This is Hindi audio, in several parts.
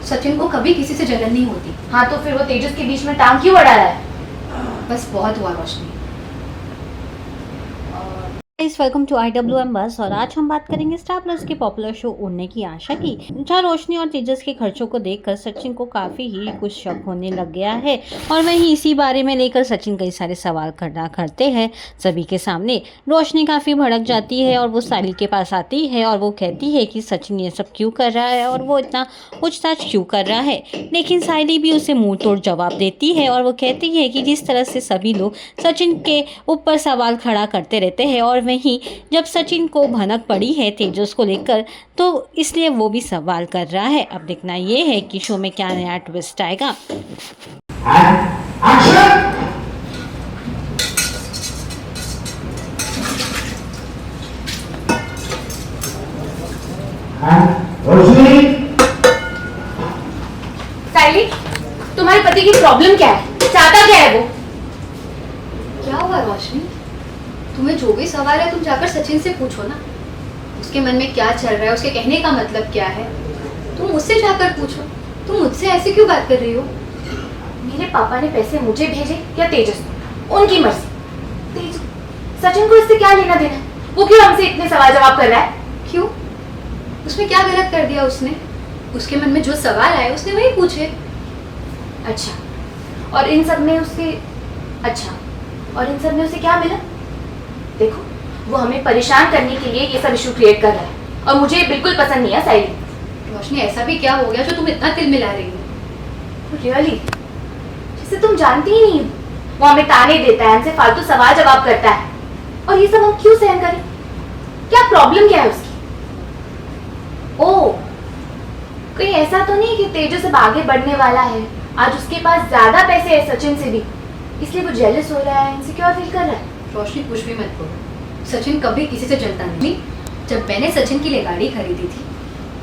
सचिन को कभी किसी से जलन नहीं होती। हाँ तो फिर वो तेजस के बीच में टांग क्यों अड़ा रहा है? बस बहुत हुआ रोशनी। वेलकम टू IWM बस। और आज हम बात करेंगे स्टार प्लस के पॉपुलर शो उड़ने की आशा की, जहाँ रोशनी और तेजस के खर्चों को देखकर सचिन को काफ़ी ही कुछ शक होने लग गया है। और वहीं इसी बारे में लेकर सचिन कई सारे सवाल खड़ा करते हैं सभी के सामने। रोशनी काफ़ी भड़क जाती है और वो साली के पास आती है और वो कहती है कि सचिन ये सब क्यों कर रहा है और वो इतना पूछताछ क्यों कर रहा है। लेकिन साली भी उसे मुँह तोड़ जवाब देती है और वो कहती है कि जिस तरह से सभी लोग सचिन के ऊपर सवाल खड़ा करते रहते हैं और वहीं जब सचिन को भनक पड़ी है तेजस को लेकर तो इसलिए वो भी सवाल कर रहा है। अब देखना ये है कि शो में क्या नया ट्विस्ट आएगा। साइली, तुम्हारे पति की प्रॉब्लम क्या है? चाहता क्या है वो? क्या हुआ रोशनी? तुम्हें जो भी सवाल है तुम जाकर सचिन से पूछो ना। उसके मन में क्या चल रहा है, उसके कहने का मतलब क्या है, तुम मुझसे जाकर पूछो। तुम मुझसे ऐसे क्यों बात कर रही हो? मेरे पापा ने पैसे मुझे भेजे या तेजस ने? उनकी मर्जी। सचिन को इससे क्या लेना देना? वो क्यों हमसे इतने सवाल जवाब कर रहा है? क्यों? उसमें क्या गलत कर दिया उसने? उसके मन में जो सवाल आए उसने वही पूछे। अच्छा, और इन सब में उसे क्या मिला? देखो, वो हमें परेशान करने के लिए ये सब इशू क्रिएट कर रहा है और मुझे ये बिल्कुल पसंद नहीं है साइली। रोशनी, ऐसा भी क्या हो गया जो तुम इतना तिल मिला रही हो? रियली, जिसे तुम जानती ही नहीं हो। वो हमें ताने देता है, हमसे फालतू सवाल जवाब करता है और ये सब हम क्यों सहन करें? क्या प्रॉब्लम क्या है उसकी? ओह, कहीं ऐसा तो नहीं कि तेजस अब आगे बढ़ने वाला है, आज उसके पास ज्यादा पैसे है सचिन से भी, इसलिए वो जेलस हो रहा है, इनसिक्योर फील कर रहा है? रोशनी, कुछ भी मत बोलो। सचिन कभी किसी से जलता नहीं। जब मैंने सचिन के लिए गाड़ी खरीदी थी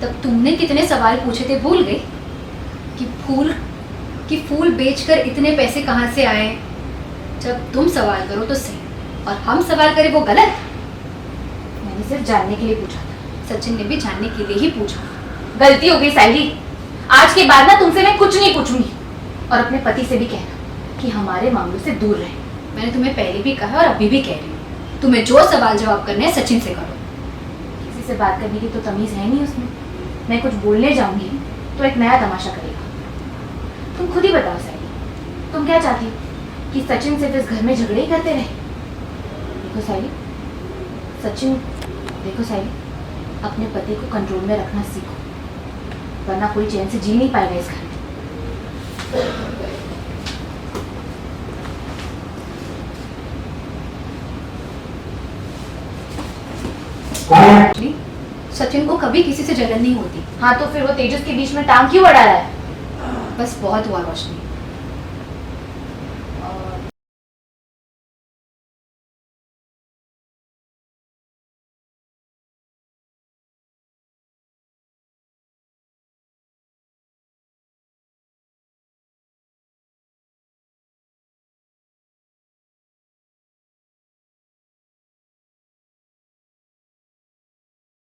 तब तुमने कितने सवाल पूछे थे, भूल गई? कि फूल बेचकर इतने पैसे कहाँ से आए? जब तुम सवाल करो तो सही और हम सवाल करें वो गलत। मैंने सिर्फ जानने के लिए पूछा था। सचिन ने भी जानने के लिए ही पूछा। गलती हो गई साइली, आज के बाद ना तुमसे मैं कुछ नहीं पूछूंगी और अपने पति से भी कहना कि हमारे मामलों से दूर रहे। मैंने तुम्हें पहले भी कहा और अभी भी कह रही हूँ, तुम्हें जो सवाल जवाब करने हैं सचिन से करो। किसी से बात करने की तो तमीज है नहीं उसमें। मैं कुछ बोलने जाऊंगी तो एक नया तमाशा करेगा। तुम खुद ही बताओ साइली, तुम क्या चाहती हो? कि सचिन सिर्फ इस घर में झगड़े ही करते रहे? देखो साइली, अपने पति को कंट्रोल में रखना सीखो, वरना कोई चैन से जी नहीं पाएगा इस घर में। सचिन को कभी किसी से जलन नहीं होती। हाँ तो फिर वो तेजस के बीच में टांग क्यों अड़ा रहा है? बस बहुत हुआ रोशनी।